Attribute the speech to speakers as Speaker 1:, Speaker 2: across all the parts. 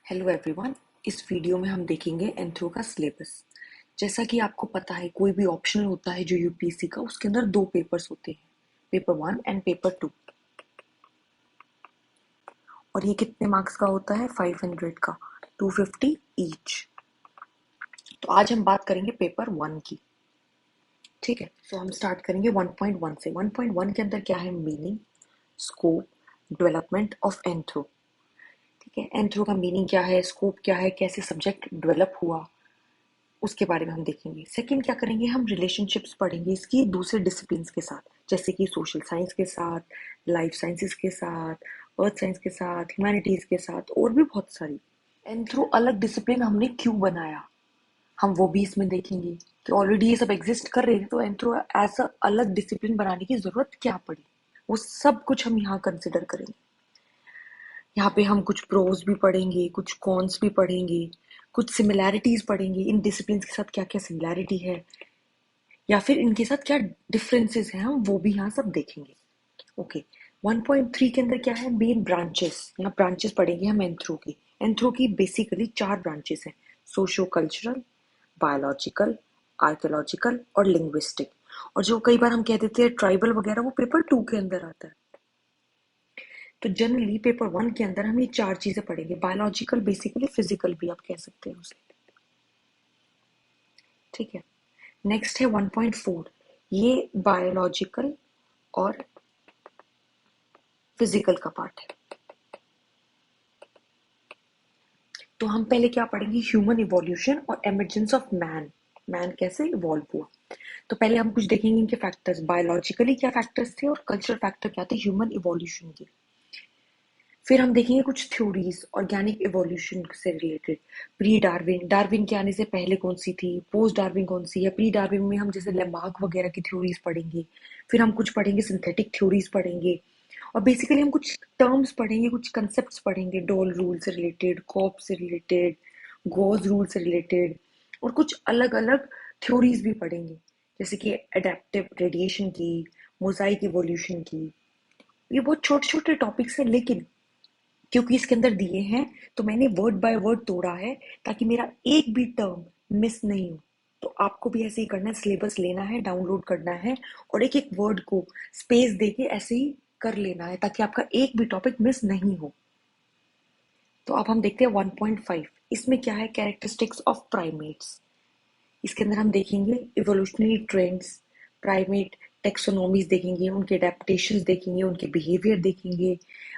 Speaker 1: Hello everyone. इस video में हम देखेंगे एंथ्रो का सिलेबस। जैसा कि आपको पता है, कोई भी ऑप्शनल होता है जो यूपीएससी का, उसके अंदर दो पेपर्स होते हैं, पेपर 1 एंड पेपर 2। और ये कितने मार्क्स का होता है? 500 का, 250 ईच। तो आज हम बात करेंगे पेपर 1 की। ठीक है, तो हम स्टार्ट करेंगे 1.1 से। 1.1 के अंदर क्या है? Meaning, scope, development of anthro. ठीक है, एंथ्रो का मीनिंग क्या है, स्कोप क्या है, कैसे सब्जेक्ट डेवलप हुआ, उसके बारे में हम देखेंगे। सेकंड क्या करेंगे, हम रिलेशनशिप्स पढ़ेंगे इसकी दूसरे डिसिप्लिन्स के साथ, जैसे कि सोशल साइंस के साथ, लाइफ साइंसेस के साथ, अर्थ साइंस के साथ, ह्यूमैनिटीज के साथ, और भी बहुत सारी। एंथ्रो अलग डिसिप्लिन हमने क्यों बनाया, हम वो भी इसमें देखेंगे कि ऑलरेडी ये सब एग्जिस्ट कर रहे थे, तो एंथ्रो एज अ अलग डिसिप्लिन बनाने की जरूरत क्या पड़ी, वो सब कुछ हम यहाँ कंसिडर करेंगे। यहाँ पे हम कुछ प्रोज भी पढ़ेंगे, कुछ कॉन्स भी पढ़ेंगे, कुछ सिमिलैरिटीज पढ़ेंगे, इन डिसिप्लिन के साथ क्या क्या सिमिलैरिटी है या फिर इनके साथ क्या डिफरेंसेस हैं, हम वो भी यहाँ सब देखेंगे। ओके, 1.3 के अंदर क्या है? Main branches. यहाँ ब्रांचेस पढ़ेंगे हम एंथ्रो की। एंथ्रो की बेसिकली चार ब्रांचेस हैं: सोशो कल्चरल, बायोलॉजिकल, आर्कियोलॉजिकल और लिंग्विस्टिक। और जो कई बार हम कह देते हैं ट्राइबल वगैरह, वो पेपर 2 के अंदर आता है। तो जनरली पेपर 1 के अंदर हम ये चार चीजें पढ़ेंगे। बायोलॉजिकल बेसिकली फिजिकल भी आप कह सकते हैं उसे। ठीक है, नेक्स्ट है 1.4। ये बायोलॉजिकल और फिजिकल का पार्ट है। तो हम पहले क्या पढ़ेंगे? ह्यूमन इवोल्यूशन और एमर्जेंस ऑफ मैन। मैन कैसे इवॉल्व हुआ। तो पहले हम कुछ देखेंगे इनके फैक्टर्स, बायोलॉजिकली क्या फैक्टर्स थे और कल्चरल फैक्टर क्या थे ह्यूमन इवोल्यूशन के। फिर हम देखेंगे कुछ थ्योरीज ऑर्गेनिक इवोल्यूशन से रिलेटेड। प्री डार्विन, डार्विन के आने से पहले कौन सी थी, पोस्ट डार्विन कौन सी है, प्री डार्विन में हम जैसे लैमार्क वगैरह की थ्योरीज पढ़ेंगे। फिर हम कुछ पढ़ेंगे सिंथेटिक थ्योरीज पढ़ेंगे। और बेसिकली हम कुछ टर्म्स पढ़ेंगे, कुछ कंसेप्ट पढ़ेंगे, डोल रूल से रिलेटेड, कॉप से रिलेटेड, गॉस रूल से रिलेटेड, और कुछ अलग अलग थ्योरीज भी पढ़ेंगे, जैसे कि एडेप्टिव रेडिएशन की, मोजाइक इवोल्यूशन की। ये बहुत छोटे छोटे टॉपिक्स हैं, लेकिन क्योंकि इसके अंदर दिए हैं तो मैंने वर्ड बाय वर्ड तोड़ा है, ताकि मेरा एक भी टर्म मिस नहीं हो। तो आपको भी ऐसे ही करना है, सिलेबस लेना है, डाउनलोड करना है, और एक एक वर्ड को स्पेस देके ऐसे ही कर लेना है, ताकि आपका एक भी टॉपिक मिस नहीं हो। तो अब हम देखते हैं 1.5। इसमें क्या है? Characteristics of primates. इसके अंदर हम देखेंगे इवोल्यूशनरी ट्रेंड्स, प्राइमेट टेक्सोनॉमीज देखेंगे, उनके अडेप्टेशंस देखेंगे, उनके बिहेवियर देखेंगे,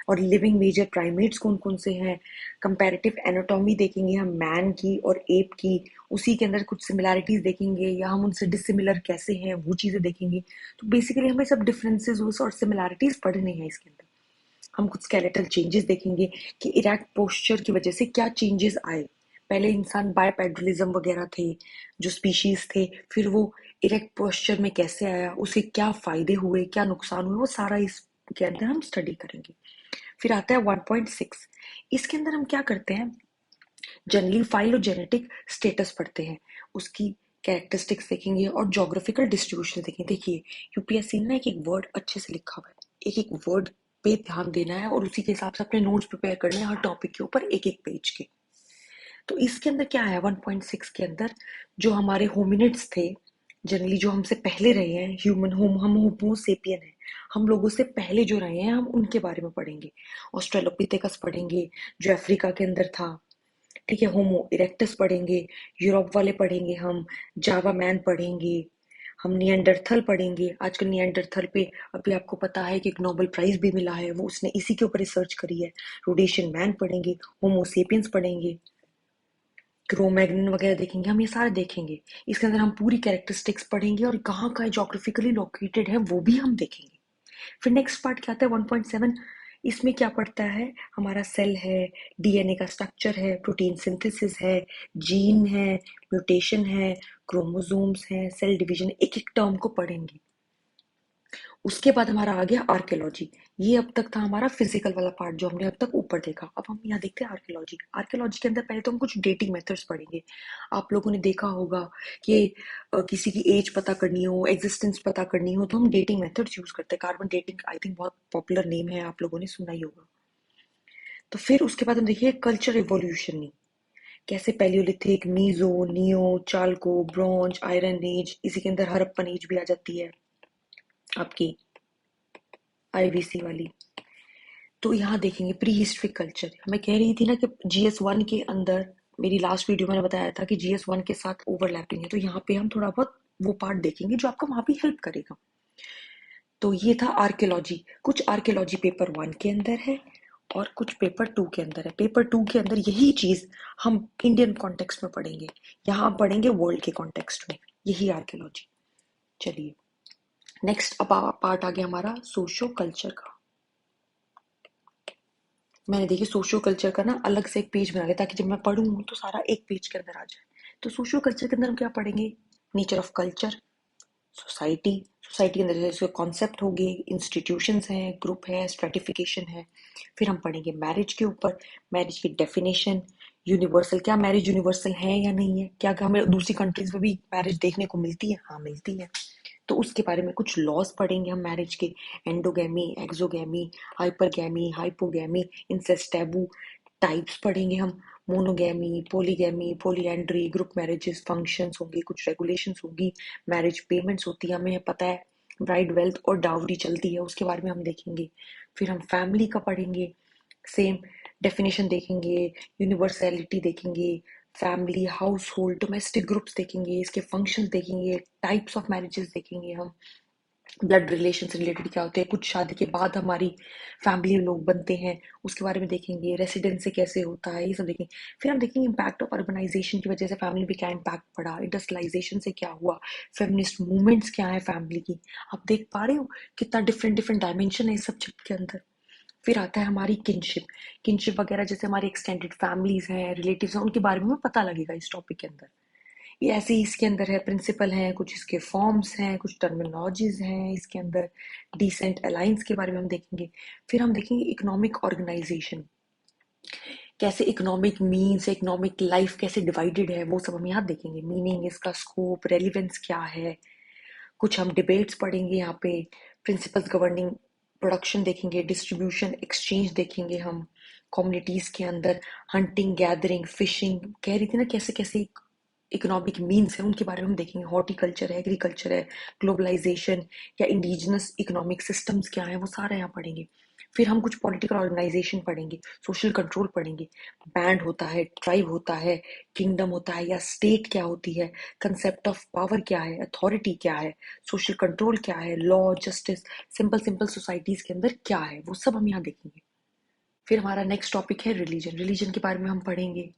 Speaker 1: और लिविंग मेजर प्राइमेट्स कौन कौन से हैं। कंपैरेटिव एनाटॉमी देखेंगे हम मैन की और एप की, उसी के अंदर कुछ सिमिलैरिटीज देखेंगे या हम उनसे डिसिमिलर कैसे हैं वो चीजें देखेंगे। तो बेसिकली हमें सब डिफरेंसेस और सिमिलैरिटीज पढ़ने हैं इसके अंदर। हम कुछ स्केलेटल चेंजेस देखेंगे कि इरेक्ट पोस्चर की वजह से क्या चेंजेस आए। पहले इंसान बायपेडलिज्म वगैरह थे, जो स्पीशीज थे, फिर वो इरेक्ट पोस्चर में कैसे आया, उसे क्या फायदे हुए, क्या नुकसान हुए, वो सारा इसके अंदर हम स्टडी करेंगे। फिर आता है 1.6। इसके अंदर हम क्या करते हैं? जनरली फाइलोजेनेटिक स्टेटस पढ़ते हैं, उसकी कैरेक्टरिस्टिक्स देखेंगे और जोग्राफिकल डिस्ट्रीब्यूशन देखेंगे। देखिए, यूपीएससी ने एक एक वर्ड अच्छे से लिखा हुआ है, एक एक वर्ड पे ध्यान देना है और उसी के हिसाब से अपने नोट्स प्रिपेयर करने हैं हर टॉपिक के ऊपर एक एक पेज के। तो इसके अंदर क्या है 1.6 के अंदर? जो हमारे होमिनिड्स थे, जनरली जो हमसे पहले रहे हैं, ह्यूमन होम, हम होमो सेपियन है, हम लोगों से पहले जो रहे हैं, हम उनके बारे में पढ़ेंगे। ऑस्ट्रेलोपिथेकस पढ़ेंगे, जो अफ्रीका के अंदर था। ठीक है, होमो इरेक्टस पढ़ेंगे, यूरोप वाले पढ़ेंगे हम, जावा मैन पढ़ेंगे, हम नियंडरथल पढ़ेंगे। आजकल नियंडरथल पे अभी आपको पता है कि एक नोबेल प्राइज भी मिला है, वो उसने इसी के ऊपर रिसर्च करी है। रोडेशियन मैन पढ़ेंगे, होमोसेपियंस पढ़ेंगे, क्रोमैग्नन वगैरह देखेंगे, हम ये सारे देखेंगे। इसके अंदर हम पूरी कैरेक्टरिस्टिक्स पढ़ेंगे और कहाँ कहाँ जोग्राफिकली लोकेटेड है वो भी हम देखेंगे। फिर नेक्स्ट पार्ट क्या आता है 1.7। इसमें क्या पड़ता है? हमारा सेल है, डीएनए का स्ट्रक्चर है, प्रोटीन सिंथेसिस है, जीन है, म्यूटेशन है, क्रोमोसोम्स है, सेल डिवीजन, एक एक टर्म को पढ़ेंगे। उसके बाद हमारा आ गया आर्कियोलॉजी। ये अब तक था हमारा फिजिकल वाला पार्ट जो हमने अब तक ऊपर देखा। अब हम यहाँ देखते हैं आर्कियोलॉजी। आर्कियोलॉजी के अंदर पहले तो हम कुछ डेटिंग मेथड्स पढ़ेंगे। आप लोगों ने देखा होगा कि किसी की एज पता करनी हो, एग्जिस्टेंस पता करनी हो, तो हम डेटिंग मेथड्स यूज करते हैं। कार्बन डेटिंग आई थिंक बहुत पॉपुलर नेम है, आप लोगों ने सुना ही होगा। तो फिर उसके बाद हम देखिए कल्चर इवोल्यूशन, कैसे Palaeolithic, meso, neo, chalco, bronze, iron age, इसी के अंदर हड़प्पन एज भी आ जाती है आपकी, आईवीसी वाली। तो यहाँ देखेंगे प्री हिस्ट्रिक कल्चर। मैं कह रही थी ना कि GS1 के अंदर, मेरी लास्ट वीडियो मैंने बताया था कि GS1 के साथ ओवरलैपिंग है, तो यहाँ पे हम थोड़ा बहुत वो पार्ट देखेंगे जो आपका वहां भी हेल्प करेगा। तो ये था आर्कियोलॉजी। कुछ आर्कियोलॉजी पेपर 1 के अंदर है और कुछ पेपर 2 के अंदर है। पेपर 2 के अंदर यही चीज हम इंडियन कॉन्टेक्स्ट में पढ़ेंगे, यहाँ हम पढ़ेंगे वर्ल्ड के कॉन्टेक्स्ट में, यही आर्कियोलॉजी। चलिए नेक्स्ट अब पार्ट आ गया हमारा सोशो कल्चर का। मैंने देखिए सोशो कल्चर का ना अलग से एक पेज बना लिया ताकि जब मैं पढ़ूँ तो सारा एक पेज के अंदर आ जाए। तो सोशो कल्चर के अंदर हम क्या पढ़ेंगे? Nature of culture, society, society के अंदर जैसे कॉन्सेप्ट हो गए, इंस्टीट्यूशंस हैं, ग्रुप है, स्ट्रेटिफिकेशन है। फिर हम पढ़ेंगे मैरिज के ऊपर, मैरिज की डेफिनेशन, यूनिवर्सल, क्या मैरिज यूनिवर्सल है या नहीं है, क्या हमें दूसरी कंट्रीज में भी मैरिज देखने को मिलती है? हाँ मिलती है। तो उसके बारे में कुछ लॉज पढ़ेंगे हम मैरिज के, endogamy, exogamy, hypergamy, hypogamy, incest, taboo, types पढ़ेंगे हम, monogamy, polygamy, polyandry, group marriages, functions होंगे, कुछ रेगुलेशंस होगी, मैरिज पेमेंट्स होती है, हमें पता है ब्राइड वेल्थ और डाउरी चलती है, उसके बारे में हम देखेंगे। फिर हम फैमिली का पढ़ेंगे, सेम डेफिनेशन देखेंगे, यूनिवर्सैलिटी देखेंगे, family, house hold, domestic groups देखेंगे, इसके फंक्शंस देखेंगे, टाइप्स ऑफ मैरिजेस देखेंगे हम, ब्लड रिलेशन से रिलेटेड क्या होते हैं, कुछ शादी के बाद हमारी फैमिली लोग बनते हैं उसके बारे में देखेंगे, रेसिडेंस से कैसे होता है, ये सब देखेंगे। फिर हम देखेंगे इम्पैक्ट ऑफ अर्बनाइजेशन की वजह से फैमिली पे क्या इम्पैक्ट पड़ा, इंडस्ट्रियलाइजेशन से क्या हुआ, फेमिनिस्ट मूवमेंट्स क्या है फैमिली की। आप देख पा रहे हो कितना डिफरेंट डिफरेंट डायमेंशन है इस सब्जेक्ट के अंदर। फिर आता है हमारी किनशिप, किनशिप वगैरह जैसे हमारी एक्सटेंडेड फैमिलीज हैं, रिलेटिव्स हैं, उनके बारे में पता लगेगा इस टॉपिक के अंदर। ये ऐसे ही इसके अंदर है, प्रिंसिपल हैं, कुछ इसके फॉर्म्स हैं, कुछ टर्मिनोलॉजीज हैं इसके अंदर, डिसेंट अलाइंस के बारे में हम देखेंगे। फिर हम देखेंगे इकोनॉमिक ऑर्गेनाइजेशन, कैसे इकोनॉमिक मीन्स, इकोनॉमिक लाइफ कैसे डिवाइडेड है, वो सब हम यहाँ देखेंगे, मीनिंग, इसका स्कोप, रेलिवेंस क्या है। कुछ हम डिबेट्स पढ़ेंगे यहाँ पे, प्रिंसिपल्स गवर्निंग प्रोडक्शन देखेंगे, डिस्ट्रीब्यूशन, एक्सचेंज देखेंगे हम, कम्युनिटीज के अंदर हंटिंग, गैदरिंग, फिशिंग, कह रही थी ना कैसे कैसे इकोनॉमिक मीन्स है, उनके बारे में हम देखेंगे। हॉर्टिकल्चर है, एग्रीकल्चर है, ग्लोबलाइजेशन या इंडिजिनस इकोनॉमिक सिस्टम्स क्या है, वो सारा यहाँ पढ़ेंगे। फिर हम कुछ पॉलिटिकल ऑर्गेनाइजेशन पढ़ेंगे, सोशल कंट्रोल पढ़ेंगे, बैंड होता है, ट्राइब होता है, किंगडम होता है या स्टेट क्या होती है, कंसेप्ट ऑफ पावर क्या है, अथॉरिटी क्या है, सोशल कंट्रोल क्या है, law, justice, simple simple societies के अंदर क्या है, वो सब हम यहाँ देखेंगे। फिर हमारा नेक्स्ट टॉपिक है रिलीजन, रिलीजन के बारे में हम पढ़ेंगे,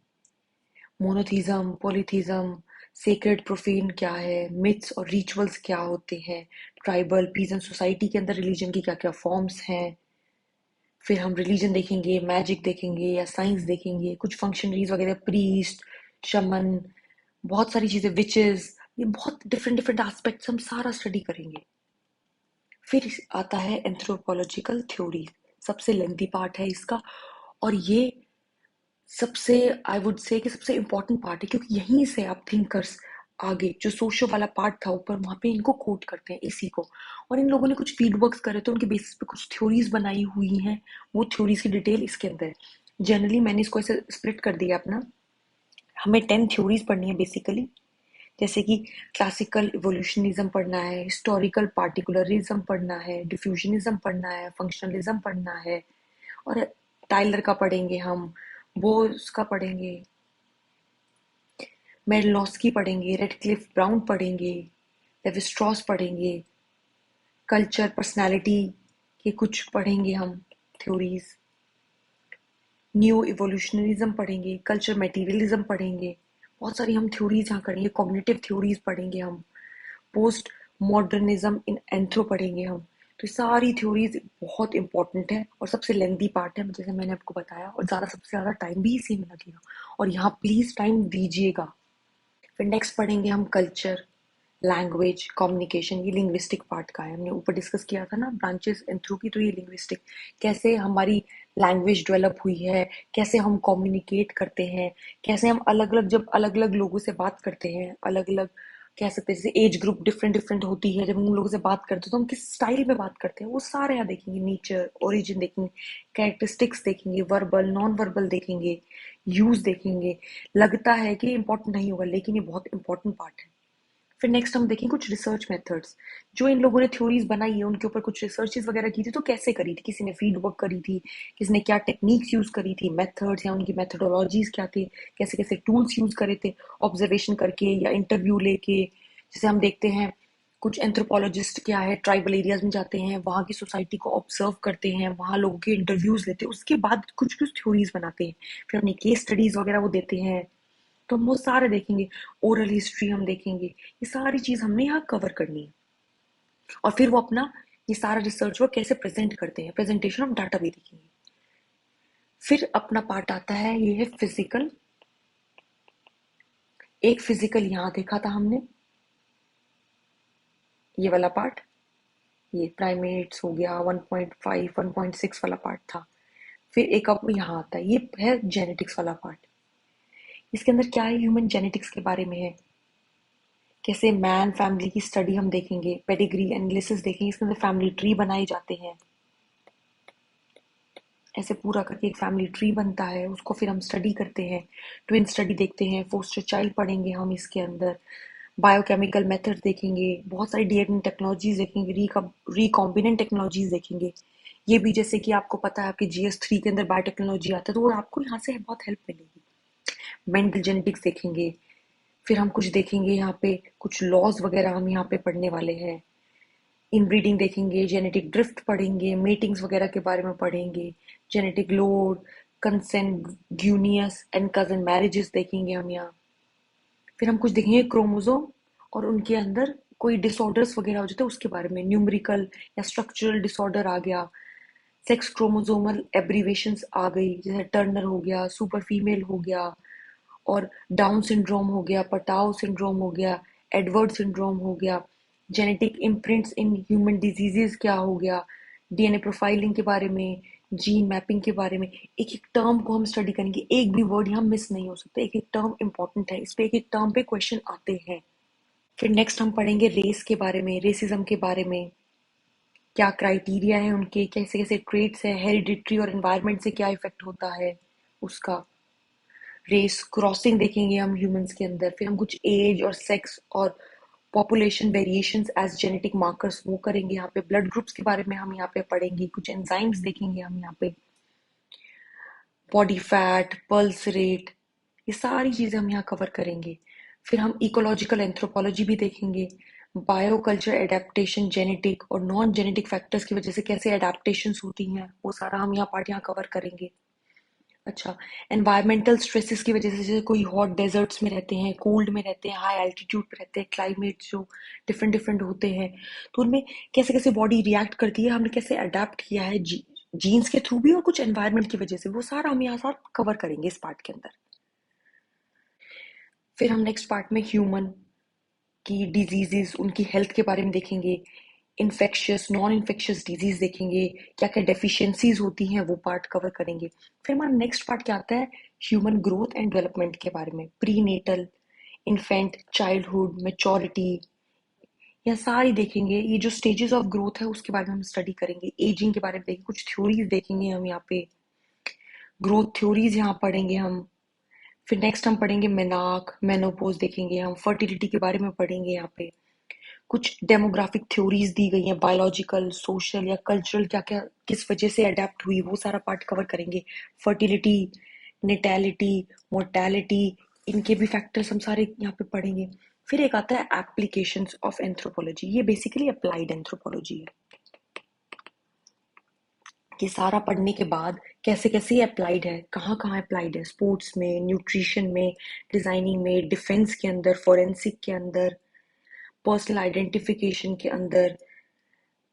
Speaker 1: मोनोथीज्म, पॉलीथीज्म, सेक्रेड प्रोफेन क्या है, मिथ्स और रिचुअल्स क्या होते हैं, ट्राइबल, पीजेंट सोसाइटी के अंदर रिलीजन की क्या क्या फॉर्म्स हैं। फिर हम रिलीजन देखेंगे, मैजिक देखेंगे या साइंस देखेंगे, कुछ फंक्शनरीज वगैरह, प्रीस्ट, शमन, बहुत सारी चीजें, विचेस, ये बहुत डिफरेंट डिफरेंट एस्पेक्ट्स हम सारा स्टडी करेंगे। फिर आता है एंथ्रोपोलॉजिकल थ्योरी, सबसे लेंथी पार्ट है इसका, और ये सबसे, आई वुड से कि सबसे इम्पोर्टेंट पार्ट है, क्योंकि यहीं से आप थिंकर्स आगे जो सोशो वाला पार्ट था ऊपर, वहां पे इनको कोट करते हैं इसी को, और इन लोगों ने कुछ फील्ड वर्क्स करे तो उनके बेसिस पे कुछ थ्योरीज बनाई हुई हैं, वो थ्योरीज की डिटेल इसके अंदर है। जनरली मैंने इसको ऐसे स्प्लिट कर दिया अपना, हमें 10 थ्योरीज पढ़नी है बेसिकली, जैसे कि क्लासिकल इवोल्यूशनिज्म पढ़ना है, हिस्टोरिकल पार्टिकुलरिज्म पढ़ना है, डिफ्यूजनिज्म पढ़ना है, फंक्शनलिज्म पढ़ना है, और टाइलर का पढ़ेंगे हम, बोस का पढ़ेंगे, मेडलॉस्की पढ़ेंगे, रेडक्लिफ ब्राउन पढ़ेंगे, लेवी स्ट्रॉस पढ़ेंगे, कल्चर पर्सनालिटी के कुछ पढ़ेंगे हम थ्योरीज, न्यू इवोल्यूशनरिज्म पढ़ेंगे, कल्चर मटेरियलिज्म पढ़ेंगे, बहुत सारी हम थ्योरीज यहाँ करेंगे, कॉग्निटिव थ्योरीज पढ़ेंगे हम, पोस्ट मॉडर्निज्म इन एंथ्रो पढ़ेंगे हम। तो ये सारी थ्योरीज बहुत इंपॉर्टेंट है और सबसे लेंदी पार्ट है, जैसे मैंने आपको बताया, और ज़्यादा सबसे ज़्यादा टाइम भी इसी में लगेगा, और यहाँ प्लीज़ टाइम दीजिएगा। फिर नेक्स्ट पढ़ेंगे हम कल्चर, लैंग्वेज, कम्युनिकेशन, ये लिंग्विस्टिक पार्ट का है, हमने ऊपर डिस्कस किया था ना ब्रांचेस इन थ्रू की, तो ये लिंग्विस्टिक, कैसे हमारी लैंग्वेज डेवलप हुई है, कैसे हम कम्युनिकेट करते हैं, कैसे हम अलग अलग, जब अलग अलग लोगों से बात करते हैं, अलग अलग कह सकते हैं, जैसे एज ग्रुप डिफरेंट डिफरेंट होती है, जब हम उन लोगों से बात करते हैं तो हम किस स्टाइल में बात करते हैं वो सारे यहाँ देखेंगे। नेचर, ओरिजिन देखेंगे, कैरेक्टरिस्टिक्स देखेंगे, वर्बल नॉन वर्बल देखेंगे, यूज देखेंगे। लगता है कि इंपॉर्टेंट नहीं होगा, लेकिन ये बहुत इंपॉर्टेंट पार्ट है। फिर नेक्स्ट हम देखेंगे कुछ रिसर्च मेथड्स, जो इन लोगों ने थ्योरीज बनाई है उनके ऊपर कुछ रिसर्चेस वगैरह की थी, तो कैसे करी थी, किसी ने फील्ड वर्क करी थी, किसी ने क्या टेक्निक्स यूज करी थी, मेथड्स या उनकी मेथोडोलॉजीज क्या थे, कैसे कैसे टूल्स यूज करे थे, ऑब्जर्वेशन करके या इंटरव्यू लेके। जैसे हम देखते हैं कुछ एंथ्रोपोलॉजिस्ट क्या है, ट्राइबल एरियाज में जाते हैं, वहाँ की सोसाइटी को ऑब्जर्व करते हैं, वहाँ लोगों के इंटरव्यूज लेते हैं, उसके बाद कुछ कुछ थ्योरीज बनाते हैं, फिर अपनी केस स्टडीज वगैरह वो देते हैं। तो हम वो सारे देखेंगे, ओरल हिस्ट्री हम देखेंगे, ये सारी चीज हमने यहाँ कवर करनी है। और फिर वो अपना ये सारा रिसर्च वर्क कैसे प्रेजेंट करते हैं, प्रेजेंटेशन ऑफ डाटा भी देखेंगे। फिर अपना पार्ट आता है, ये है फिजिकल। एक फिजिकल यहाँ देखा था हमने, ये वाला पार्ट, ये प्राइमेट्स हो गया, 1.5 1.6 वाला पार्ट था। फिर एक अब यहाँ आता है, ये है जेनेटिक्स वाला पार्ट। इसके अंदर क्या है, ह्यूमन जेनेटिक्स के बारे में है, कैसे मैन फैमिली की स्टडी हम देखेंगे, पेडिग्री एनालिसिस देखेंगे, इसके अंदर फैमिली ट्री बनाए जाते हैं, ऐसे पूरा करके एक फैमिली ट्री बनता है, उसको फिर हम स्टडी करते हैं, ट्विन स्टडी देखते हैं, फोस्टर चाइल्ड पढ़ेंगे हम इसके अंदर, बायोकेमिकल मेथड देखेंगे, बहुत सारी डीएनए टेक्नोलॉजीज देखेंगे, रिकॉम्बिनेंट टेक्नोलॉजीज देखेंगे। ये भी जैसे कि आपको पता है आपके GS3 के अंदर बायोटेक्नोलॉजी आता है, तो वो आपको यहाँ से बहुत हेल्प मिलेगी। मेंटल जेनेटिक्स देखेंगे, फिर हम कुछ देखेंगे यहाँ पे, कुछ लॉज वगैरह हम यहाँ पे पढ़ने वाले हैं, इनब्रीडिंग देखेंगे, जेनेटिक ड्रिफ्ट पढ़ेंगे, मीटिंग्स वगैरह के बारे में पढ़ेंगे, genetic load, consanguineous and cousin marriages देखेंगे हम यहाँ। फिर हम कुछ देखेंगे क्रोमोसोम और उनके अंदर कोई डिसऑर्डर्स वगैरह हो जाते हैं उसके बारे में, न्यूमेरिकल या स्ट्रक्चरल डिसऑर्डर आ गया, सेक्स क्रोमोसोमल एब्रीवेशंस आ गई, जैसे टर्नर हो गया, सुपर फीमेल हो गया, और डाउन सिंड्रोम हो गया, पटाओ सिंड्रोम हो गया, एडवर्ड सिंड्रोम हो गया, genetic imprints in human diseases क्या हो गया, डीएनए प्रोफाइलिंग के बारे में, जीन मैपिंग के बारे में। एक एक टर्म को हम स्टडी करेंगे, एक भी वर्ड यहाँ मिस नहीं हो सकता, एक एक टर्म इंपॉर्टेंट है, इस पे एक एक टर्म पे क्वेश्चन आते हैं। फिर नेक्स्ट हम पढ़ेंगे रेस के बारे में, रेसिज्म के बारे में, क्या क्राइटेरिया है उनके, कैसे कैसे ट्रेट्स है, हेरिडिटरी और एनवायरनमेंट से क्या इफेक्ट होता है उसका। रेस क्रॉसिंग देखेंगे हम ह्यूमंस के अंदर, फिर हम कुछ एज और सेक्स और population variations as genetic markers वो करेंगे यहाँ पे। ब्लड ग्रुप्स के बारे में हम यहाँ पे पढ़ेंगे, कुछ एंजाइम्स देखेंगे हम यहाँ पे, बॉडी फैट, पल्स रेट, ये सारी चीजें हम यहाँ कवर करेंगे। फिर हम इकोलॉजिकल एंथ्रोपोलॉजी भी देखेंगे, बायोकल्चर एडेप्टेशन, जेनेटिक और नॉन जेनेटिक फैक्टर्स की वजह से कैसे एडेप्टेशंस होती हैं, वो सारा हम यहाँ पार्ट यहाँ कवर करेंगे। अच्छा, एनवायरमेंटल स्ट्रेसेस की वजह से, जैसे कोई हॉट डेजर्ट्स में रहते हैं, कोल्ड में रहते हैं, हाई एल्टीट्यूड पे रहते हैं, क्लाइमेट जो डिफरेंट डिफरेंट होते हैं, तो उनमें कैसे कैसे बॉडी रिएक्ट करती है, हमने कैसे अडेप्ट किया है जीन्स के थ्रू भी और कुछ एनवायरनमेंट की वजह से, वो सारा हम यहाँ साथ कवर करेंगे इस पार्ट के अंदर। फिर हम नेक्स्ट पार्ट में ह्यूमन की डिजीजेस, उनकी हेल्थ के बारे में देखेंगे, इन्फेक्शियस नॉन इन्फेक्शियस डिजीज देखेंगे, क्या क्या डेफिशिएंसीज होती हैं वो पार्ट कवर करेंगे। फिर हमारा नेक्स्ट पार्ट क्या आता है, ह्यूमन ग्रोथ एंड डेवलपमेंट के बारे में, prenatal, infant, childhood, maturity, यह सारी देखेंगे। ये जो स्टेजेस ऑफ ग्रोथ है उसके बारे में हम स्टडी करेंगे, एजिंग के बारे में देखेंगे, कुछ थ्योरीज देखेंगे हम यहाँ पे, ग्रोथ थ्योरीज यहाँ पढ़ेंगे हम। फिर नेक्स्ट हम पढ़ेंगे मेनार्क, मेनोपोज देखेंगे हम, फर्टिलिटी के बारे में पढ़ेंगे यहाँ पे। कुछ डेमोग्राफिक थ्योरीज दी गई हैं, बायोलॉजिकल, सोशल या कल्चरल, क्या क्या किस वजह से अडेप्ट हुई, वो सारा पार्ट कवर करेंगे। फर्टिलिटी, नेटैलिटी, मोर्टेलिटी, इनके भी फैक्टर्स हम सारे यहाँ पे पढ़ेंगे। फिर एक आता है एप्लीकेशंस ऑफ एंथ्रोपोलॉजी, ये बेसिकली अप्लाइड एंथ्रोपोलॉजी है। ये सारा पढ़ने के बाद कैसे कैसे ये अप्लाइड है, कहाँ कहाँ अप्लाइड है, स्पोर्ट्स में, न्यूट्रिशन में, डिजाइनिंग में, डिफेंस के अंदर, फोरेंसिक के अंदर, पर्सनल आइडेंटिफिकेशन के अंदर,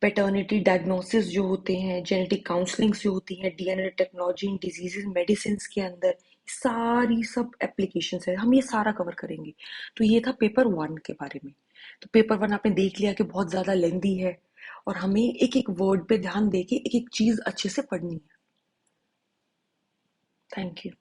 Speaker 1: पैटर्निटी डायग्नोसिस जो होते हैं, जेनेटिक काउंसलिंग्स जो होती हैं, DNA technology in diseases medicine के अंदर, सारी सब एप्लीकेशंस है, हम ये सारा कवर करेंगे। तो ये था पेपर 1 के बारे में। तो पेपर 1 आपने देख लिया कि बहुत ज्यादा लेंदी है और हमें एक एक वर्ड पे ध्यान देके एक एक चीज अच्छे से पढ़नी है। Thank you.